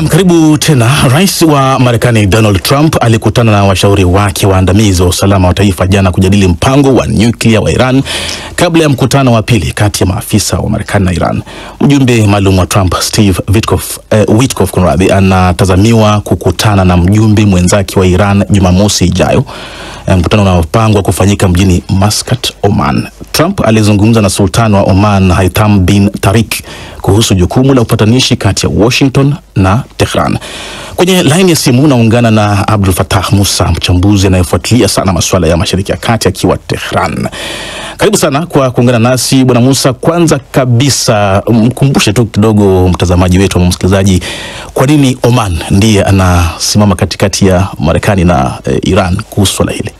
Karibu tena. Rais wa Marekani Donald Trump alikutana na washauri wake waandamizi wa usalama wa taifa jana kujadili mpango wa nyuklia wa Iran kabla ya mkutano wa pili kati ya maafisa wa Marekani na Iran. Mjumbe maalum wa Trump Steve Witkoff anatazamiwa kukutana na mjumbe mwenzake wa Iran Jumamosi ijayo, mkutano unaopangwa kufanyika mjini Muscat, Oman. Trump alizungumza na Sultan wa Oman Haitham bin Tariq kuhusu jukumu la upatanishi kati ya Washington na Tehran. Kwenye line ya simu naungana na Abdul Fattah Musa, mchambuzi anayefuatilia sana masuala ya Mashariki ya Kati akiwa Tehran. Karibu sana kwa kuungana nasi Bwana Musa. Kwanza kabisa mkumbushe tu kidogo mtazamaji wetu na msikilizaji, kwa nini Oman ndiye anasimama katikati ya Marekani na Iran kuhusu swala hili?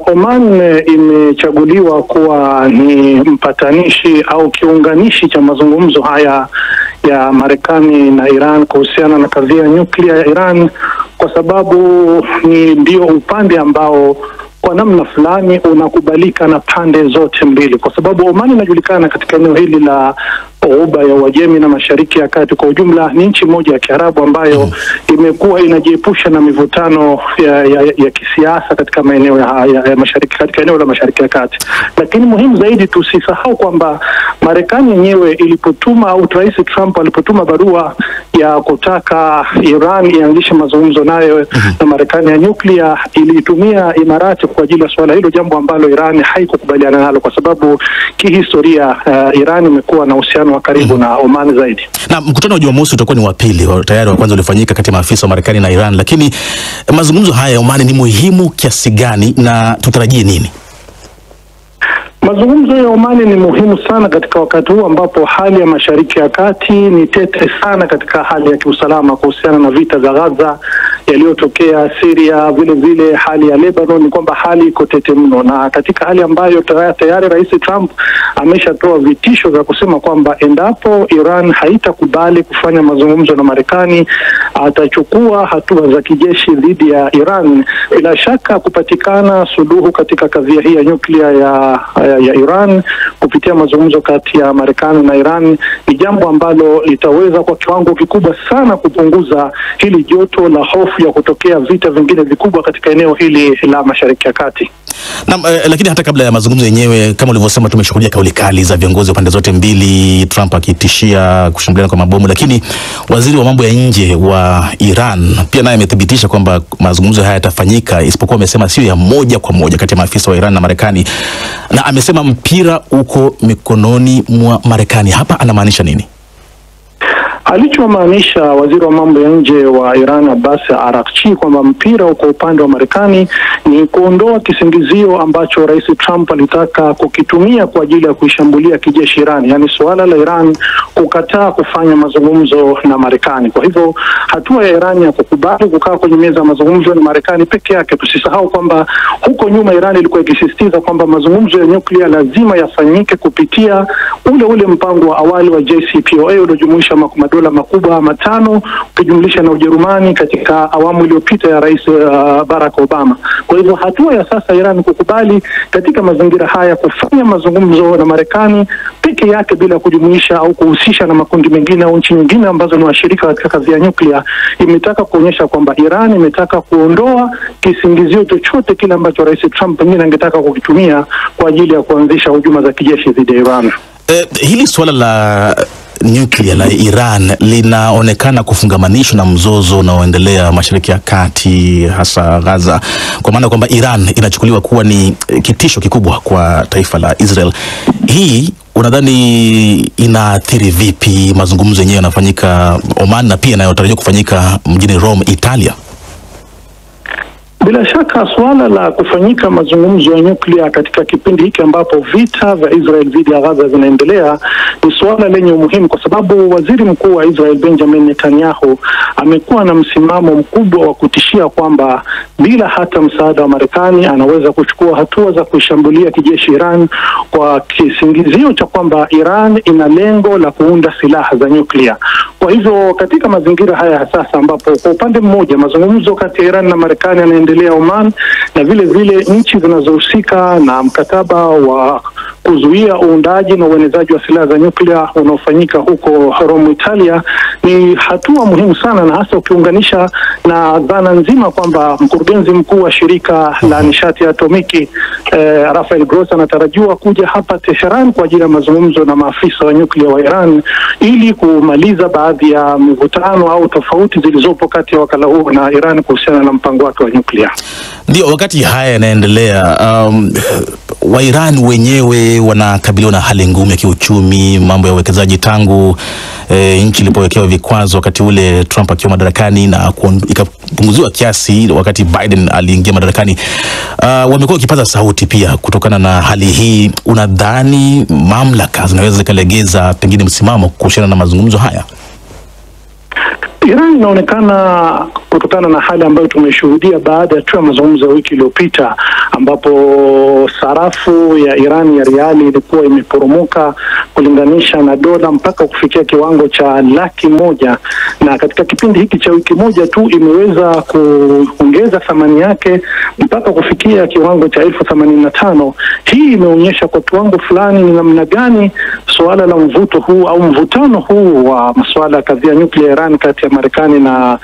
Oman imechaguliwa kuwa ni mpatanishi au kiunganishi cha mazungumzo haya ya Marekani na Iran kuhusiana na kadhia ya nyuklia ya Iran, kwa sababu ndio upande ambao kwa namna fulani unakubalika na pande zote mbili, kwa sababu Oman inajulikana katika eneo hili la Ghuba ya Uajemi na Mashariki ya Kati kwa ujumla ni nchi moja ya Kiarabu ambayo imekuwa inajiepusha na mivutano ya kisiasa katika maeneo ya Mashariki, katika eneo la Mashariki ya Kati. Lakini muhimu zaidi tusisahau kwamba Marekani yenyewe ilipotuma au Rais Trump alipotuma barua ya kutaka Iran ianzishe mazungumzo nayo na Marekani ya nyuklia, ilitumia Imarati kwa ajili ya swala hilo, jambo ambalo Iran haikukubaliana nalo kwa sababu kihistoria Iran imekuwa na uhusiano wa karibu na Oman zaidi. Na mkutano wa Jumamosi utakuwa ni wa pili, tayari wa kwanza ulifanyika kati ya maafisa wa Marekani na Iran, lakini mazungumzo haya ya Oman ni muhimu kiasi gani na tutarajie nini? Mazungumzo ya Oman ni muhimu sana katika wakati huu ambapo hali ya Mashariki ya Kati ni tete sana katika hali ya kiusalama kuhusiana na vita za Gaza yaliyotokea, Syria, vile vile hali ya Lebanon, ni kwamba hali iko tete mno, na katika hali ambayo tayari Rais Trump ameshatoa vitisho vya kusema kwamba endapo Iran haitakubali kufanya mazungumzo na Marekani atachukua hatua za kijeshi dhidi ya Iran. Bila shaka kupatikana suluhu katika kadhia hii ya nyuklia ya Iran kupitia mazungumzo kati ya Marekani na Iran ni jambo ambalo litaweza kwa kiwango kikubwa sana kupunguza hili joto la hofu ya kutokea vita vingine vikubwa katika eneo hili la Mashariki ya Kati. Lakini hata kabla ya mazungumzo yenyewe, kama ulivyosema, tumeshuhudia kauli kali za viongozi wa pande zote mbili, Trump akitishia kushambuliana kwa mabomu, lakini waziri wa mambo ya nje wa Iran pia naye amethibitisha kwamba mazungumzo haya yatafanyika, isipokuwa amesema sio ya moja kwa moja kati ya maafisa wa Iran na Marekani, na amesema mpira uko mikononi mwa Marekani. Hapa anamaanisha nini? Alichomaanisha waziri wa mambo ya nje wa Iran Abbas Araghchi kwamba mpira uko upande wa Marekani ni kuondoa kisingizio ambacho Rais Trump alitaka kukitumia kwa ajili ya kuishambulia kijeshi Iran, yani suala la Iran kukataa kufanya mazungumzo na Marekani. Kwa hivyo hatua ya Iran ya kukubali kukaa kwenye meza ya mazungumzo na Marekani peke yake, tusisahau kwamba huko nyuma Iran ilikuwa ikisisitiza kwamba mazungumzo ya nyuklia lazima yafanyike kupitia ule mpango wa awali wa JCPOA uliojumuisha madola makubwa matano ukijumlisha na Ujerumani katika awamu iliyopita ya Rais Barack Obama. Kwa hivyo hatua ya sasa Iran kukubali katika mazingira haya kufanya mazungumzo na Marekani peke yake bila kujumuisha au kuhusisha na makundi mengine au nchi nyingine ambazo ni washirika katika kazi ya nyuklia, imetaka kuonyesha kwamba Iran imetaka kuondoa kisingizio chochote kile ambacho Rais Trump pengine angetaka kukitumia kwa ajili ya kuanzisha hujuma za kijeshi dhidi ya Iran. Hili swala la nyuklia la Iran linaonekana kufungamanishwa na mzozo unaoendelea Mashariki ya Kati, hasa Gaza, kwa maana kwamba Iran inachukuliwa kuwa ni kitisho kikubwa kwa taifa la Israel. Hii unadhani inaathiri vipi mazungumzo yenyewe yanafanyika Oman na pia yanayotarajiwa kufanyika mjini Rome, Italia? Bila shaka suala la kufanyika mazungumzo ya nyuklia katika kipindi hiki ambapo vita vya Israel dhidi ya Gaza vinaendelea ni suala lenye umuhimu, kwa sababu waziri mkuu wa Israel Benjamin Netanyahu amekuwa na msimamo mkubwa wa kutishia kwamba bila hata msaada wa Marekani anaweza kuchukua hatua za kuishambulia kijeshi Iran kwa kisingizio cha kwamba Iran ina lengo la kuunda silaha za nyuklia. Kwa hivyo katika mazingira haya sasa ambapo kwa upande mmoja mazungumzo kati ya Iran na Marekani yanaendelea Oman, na vile vile nchi zinazohusika na mkataba wa kuzuia uundaji na uenezaji wa silaha za nyuklia unaofanyika huko Rome, Italia, ni hatua muhimu sana, na hasa ukiunganisha na dhana nzima kwamba mkurugenzi mkuu wa shirika la nishati ya atomiki Rafael Grossi anatarajiwa kuja hapa Tehran kwa ajili ya mazungumzo na maafisa wa nyuklia wa Iran ili kumaliza baadhi ya mivutano au tofauti zilizopo kati ya wakala huo na Iran kuhusiana na mpango wake wa nyuklia. Ndio, wakati haya yanaendelea, wa Iran wenyewe wanakabiliwa na hali ngumu ya kiuchumi, mambo ya uwekezaji tangu nchi ilipowekewa vikwazo wakati ule Trump akiwa madarakani na ikapunguziwa kiasi wakati Biden aliingia madarakani. Wamekuwa wakipaza sauti pia kutokana na hali hii. Unadhani mamlaka zinaweza zikalegeza pengine msimamo kuhusiana na mazungumzo haya? Iran inaonekana kutokana na hali ambayo tumeshuhudia baada ya tu mazungumzo ya wiki iliyopita, ambapo sarafu ya Iran ya riali ilikuwa imeporomoka kulinganisha na dola mpaka kufikia kiwango cha 100,000, na katika kipindi hiki cha wiki moja tu imeweza kuongeza thamani yake mpaka kufikia kiwango cha 85,000. Hii imeonyesha kwa kiwango fulani ni namna gani suala la mvuto huu au mvutano huu wa masuala ya kadhia nyuklia Iran kati ya Marekani na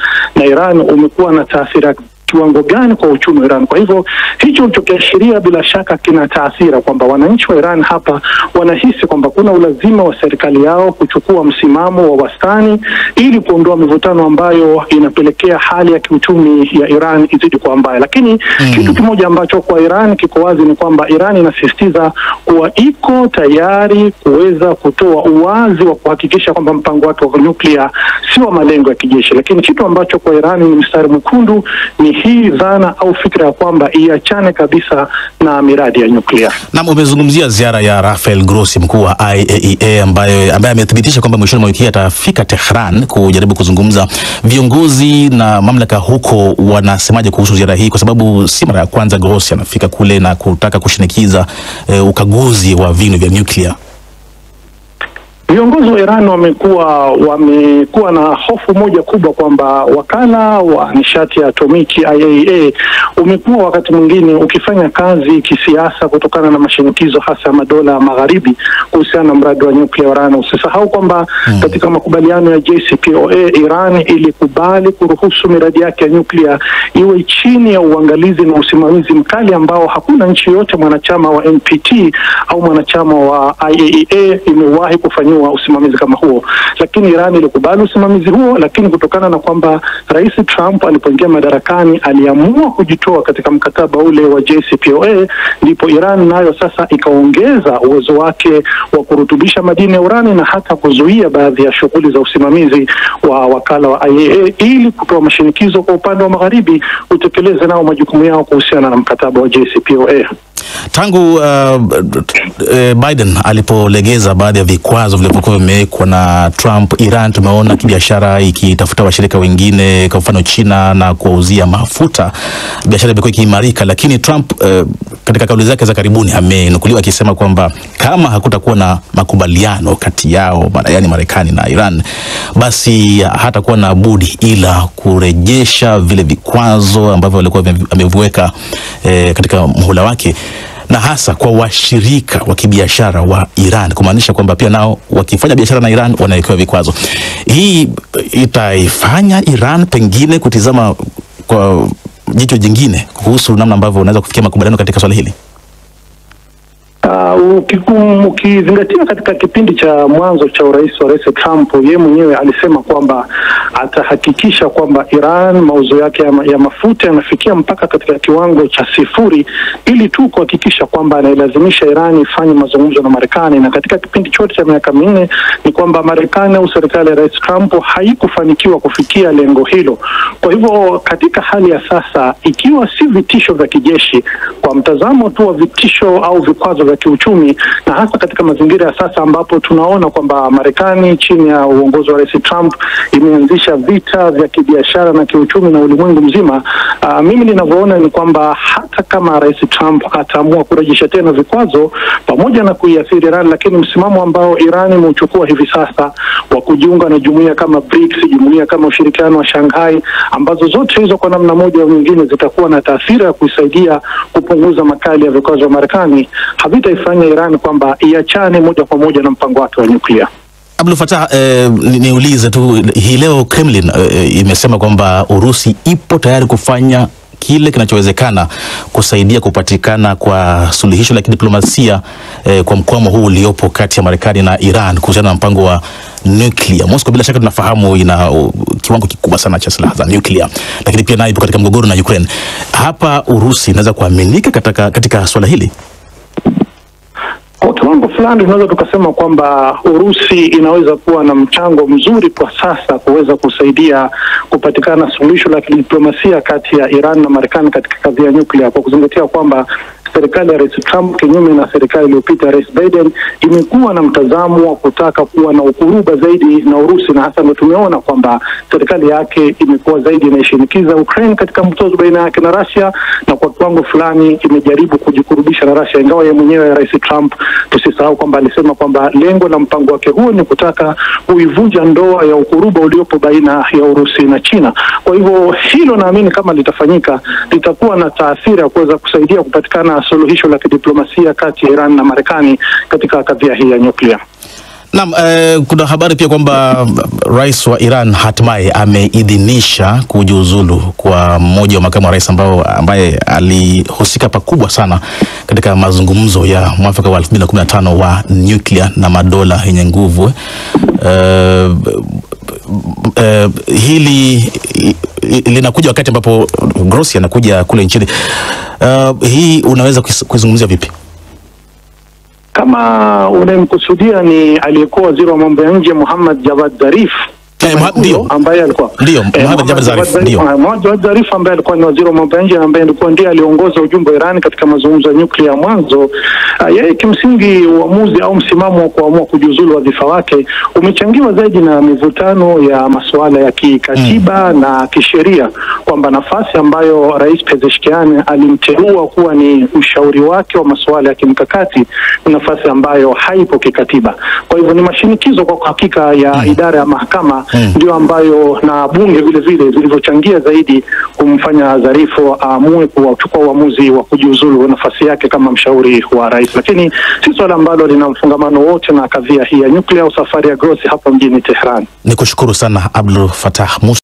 Iran umekuwa na taathira kiwango gani kwa uchumi wa Iran. Kwa hivyo hicho kilichokiashiria bila shaka kina taathira kwamba wananchi wa Iran hapa wanahisi kwamba kuna ulazima wa serikali yao kuchukua msimamo wa wastani ili kuondoa mivutano ambayo inapelekea hali ya kiuchumi ya Iran izidi kuwa mbaya. Lakini kitu kimoja ambacho kwa Iran kiko wazi ni kwamba Iran inasisitiza kuwa iko tayari kuweza kutoa uwazi wa kuhakikisha kwamba mpango wake wa nyuklia si wa malengo ya kijeshi. Lakini kitu ambacho kwa Iran ni mstari mwekundu ni hii dhana au fikra ya kwamba iachane kabisa na miradi ya nyuklia. Na umezungumzia ziara ya Rafael Grossi, mkuu wa IAEA, ambaye amethibitisha kwamba mwishoni mwa wiki atafika Tehran kujaribu kuzungumza. Viongozi na mamlaka huko wanasemaje kuhusu ziara hii, kwa sababu si mara ya kwanza Grossi anafika kule na kutaka kushinikiza ukaguzi wa vinu vya nyuklia? Viongozi wa Iran wamekuwa na hofu moja kubwa kwamba wakala wa nishati ya atomiki IAEA umekuwa wakati mwingine ukifanya kazi kisiasa kutokana na mashinikizo hasa ya madola magharibi kuhusiana na mradi wa nyuklia wa Iran. Usisahau kwamba katika makubaliano ya JCPOA Iran ilikubali kuruhusu miradi yake ya nyuklia iwe chini ya uangalizi na usimamizi mkali ambao hakuna nchi yote mwanachama wa NPT au mwanachama wa IAEA imewahi kufanywa usimamizi kama huo. Lakini Iran ilikubali usimamizi huo, lakini kutokana na kwamba Rais Trump alipoingia madarakani aliamua kujitoa katika mkataba ule wa JCPOA, ndipo Iran nayo sasa ikaongeza uwezo wake wa kurutubisha madini ya urani na hata kuzuia baadhi ya shughuli za usimamizi wa wakala wa IAEA ili kutoa mashinikizo kwa upande wa magharibi utekeleze nao majukumu yao kuhusiana na mkataba wa JCPOA. Tangu Biden alipolegeza baadhi ya vikwazo vilivyokuwa vimewekwa na Trump, Iran tumeona kibiashara ikitafuta washirika wengine, kwa mfano China, na kuwauzia mafuta. Biashara imekuwa ikiimarika, lakini Trump katika kauli zake za karibuni amenukuliwa akisema kwamba kama hakutakuwa na makubaliano kati yao, yaani Marekani na Iran, basi hatakuwa na budi ila kurejesha vile vikwazo ambavyo walikuwa ameviweka katika muhula wake, na hasa kwa washirika wa kibiashara wa Iran, kumaanisha kwamba pia nao wakifanya biashara na Iran wanawekewa vikwazo. Hii itaifanya Iran pengine kutizama kwa jicho jingine kuhusu namna ambavyo unaweza kufikia makubaliano katika swala hili. Ukizingatia katika kipindi cha mwanzo cha urais wa Rais Trump, yeye mwenyewe alisema kwamba atahakikisha kwamba Iran mauzo yake ya mafuta yanafikia mpaka katika kiwango cha 0 ili tu kuhakikisha kwamba anailazimisha Iran ifanye mazungumzo na Marekani. Na katika kipindi chote cha miaka 4 ni kwamba Marekani au serikali ya Rais Trump haikufanikiwa kufikia lengo hilo. Kwa hivyo katika hali ya sasa, ikiwa si vitisho vya kijeshi, kwa mtazamo tu wa vitisho au vikwazo vya kiuchumi, na hasa katika mazingira ya sasa ambapo tunaona kwamba Marekani chini ya uongozi wa Rais Trump imeanzisha kusababisha vita vya kibiashara na kiuchumi na ulimwengu mzima. Mimi ninavyoona ni kwamba hata kama Rais Trump ataamua kurejesha tena vikwazo pamoja na kuiathiri Iran, lakini msimamo ambao Iran imeuchukua hivi sasa wa kujiunga na jumuiya kama BRICS, jumuiya kama ushirikiano wa Shanghai, ambazo zote hizo kwa namna moja au nyingine zitakuwa na taathira ya kuisaidia kupunguza makali ya vikwazo vya Marekani, havitaifanya Iran kwamba iachane moja kwa moja na mpango wake wa nyuklia. Abdul Fattah, niulize tu, hii leo Kremlin imesema kwamba Urusi ipo tayari kufanya kile kinachowezekana kusaidia kupatikana kwa suluhisho la kidiplomasia kwa mkwamo huu uliopo kati ya Marekani na Iran kuhusiana na mpango wa nuclear. Moscow bila shaka tunafahamu ina kiwango kikubwa sana cha silaha za nuclear, lakini pia nayo ipo katika mgogoro na Ukraine. Hapa Urusi inaweza kuaminika katika swala hili? Kwa kiwango fulani tunaweza tukasema kwamba Urusi inaweza kuwa na mchango mzuri kwa sasa kuweza kusaidia kupatikana suluhisho la kidiplomasia kati ya Iran na Marekani katika kadhia ya nyuklia, kwa kuzingatia kwamba serikali ya Rais Trump, kinyume na serikali iliyopita Rais Biden, imekuwa na mtazamo wa kutaka kuwa na ukuruba zaidi na Urusi, na hasa ndio tumeona kwamba serikali yake imekuwa zaidi inaishinikiza Ukraine katika mzozo baina yake na Russia, na kwa kiwango fulani imejaribu kujikurubisha na Russia, ingawa yeye mwenyewe Rais Trump, tusisahau kwamba alisema kwamba lengo la mpango wake huo ni kutaka kuivunja ndoa ya ukuruba uliopo baina ya Urusi na China. Kwa hivyo hilo naamini kama litafanyika litakuwa na taathira ya kuweza kusaidia kupatikana suluhisho la kidiplomasia kati ya Iran na Marekani katika kadhia hii ya nyuklia. Naam, kuna habari pia kwamba rais wa Iran hatimaye ameidhinisha kujiuzulu kwa mmoja wa makamu wa rais ambaye alihusika pakubwa sana katika mazungumzo ya mwaka wa 2015 wa nuclear na madola yenye nguvu. Hili linakuja wakati ambapo Grossi anakuja kule nchini. Hii unaweza kuzungumzia vipi? Kama unamkusudia ni aliyekuwa waziri wa mambo ya nje Mohammad Javad Zarif, ambaye alikuwa Mohammad Javad Zarif ambaye alikuwa ni waziri wa mambo ya nje, ambaye ndiye aliongoza ujumbe wa Iran katika mazungumzo ya nyuklia mwanzo. Yeye kimsingi uamuzi au msimamo wa kuamua kujiuzulu wadhifa wake umechangiwa zaidi na mivutano ya masuala ya kikatiba na kisheria, kwamba nafasi ambayo Rais Pezeshkian alimteua kuwa ni mshauri wake wa masuala ya kimkakati ni nafasi ambayo haipo kikatiba. Kwa hivyo ni mashinikizo kwa hakika ya idara ya mahakama ndio ambayo na bunge vile vile zilivyochangia zaidi kumfanya Zarifu aamue kuchukua uamuzi wa kujiuzulu nafasi yake kama mshauri wa rais. Lakini si swala ambalo lina mfungamano wote na kadhia hii ya nyuklia au safari ya Grossi hapa mjini Tehran. Nikushukuru sana Abdul Fattah Musa.